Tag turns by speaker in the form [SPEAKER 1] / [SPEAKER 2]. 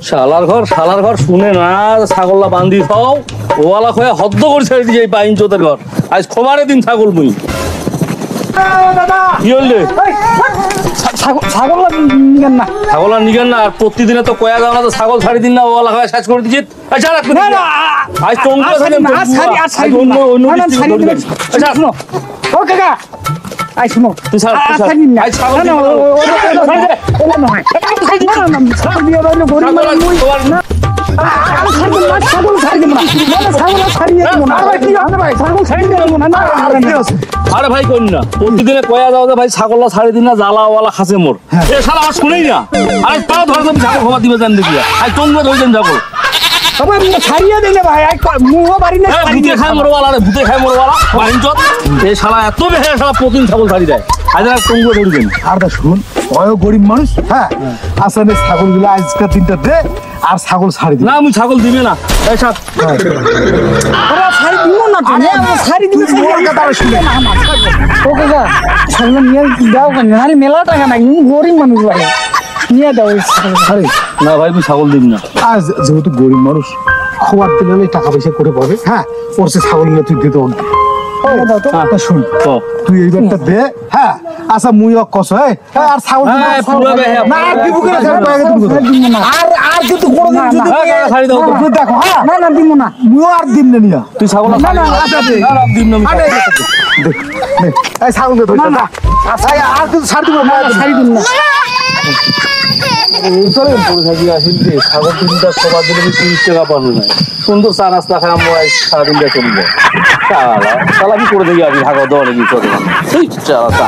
[SPEAKER 1] শালার ঘর শুনে না ছাগলটা বান্ধি খাও ওয়ালা খয়ে হদ্দ করে ছেড়ে দিয়েছে এই পাইন চোতের ঘর আজ খোমারে দিন ছাগল মুই কি হইলে
[SPEAKER 2] ছাগল নিগেন না
[SPEAKER 1] ছাগল আর নিগেন না আর প্রতিদিনে তো কয়া দাও না তো ছাগল ছাড়ি দিন না ওয়ালা খয়ে শেষ করে দিচ্ছি আজ টঙ্গলে থাকেন
[SPEAKER 2] ও কাকা আই শুনো
[SPEAKER 1] তুই ছাড় আজ ছাগল আরে ভাই কই না প্রতিদিনে কয়া দাও ভাই ছাগলটা ছাড়ি দিন না জ্বালাওয়ালা খাসে মোর এ শালা আমার শুনেই না আরে পাও ধরে তুমি ছাগল খাওয়া দিবে জান দেখি আজ টঙ্গলে ধরে যাবো
[SPEAKER 2] সবাই ছাড়িয়ে দিলে ভাই মুহ বাড়ি না
[SPEAKER 1] ভূতে খায় মোরওয়ালা রে ভূতে খায় মোরওয়ালা বাহিনচত এই শালা এত বেশি শালা প্রতিদিন ছাগল ছাড়ি দেয় আজ আর টঙ্গলে ধরে দেন
[SPEAKER 3] আর তা শুন অয় গরিব মানুষ হ্যাঁ আসলে ছাগলগুলো আজকাল তিনটা দে আর ছাগল ছাড়ি দিন
[SPEAKER 1] না আমি ছাগল দিবে না এই সব
[SPEAKER 2] ছাড়ি দিব না ছাড়ি দিবি ও কাকা ছাগল নিয়ে দাও কেন আরে মেলা টাকা নাই গরিব মানুষ ভাই নিয়ে দাও ছাড়ি
[SPEAKER 1] না ভাই আমি ছাগল দিন না
[SPEAKER 3] আজ যেহেতু গরিব মানুষ খবর দিলে টাকা পয়সা করে পাবে হ্যাঁ ওর সে ছাগল নিয়ে তুই দিতে হবে শুন তুই এইবারটা দে হ্যাঁ আচ্ছা মুই কস আর ছাগল না আর দিব করে আর কিন্তু কোনো দিন যদি
[SPEAKER 1] ছাড়ি দাও
[SPEAKER 3] তুই দেখো হ্যাঁ
[SPEAKER 2] না না দিব না
[SPEAKER 3] মুই আর দিন না নিয়া
[SPEAKER 1] তুই ছাগল
[SPEAKER 3] না না আচ্ছা দে
[SPEAKER 1] না দিন না
[SPEAKER 3] এই ছাগল দে না আচ্ছা আর কিন্তু ছাড় দিব না
[SPEAKER 2] ছাড়ি দিন না
[SPEAKER 1] চলে পরে থাকি আসিল যে ছাগল তিনটা সবার দিলে 30 টাকা পাবো না সুন্দর চা নাস্তা খাই আমরা সারাদিন দিয়ে চলবো শালা কি করে দেখি আমি ভাগা দেওয়া নাকি চলে চালা চা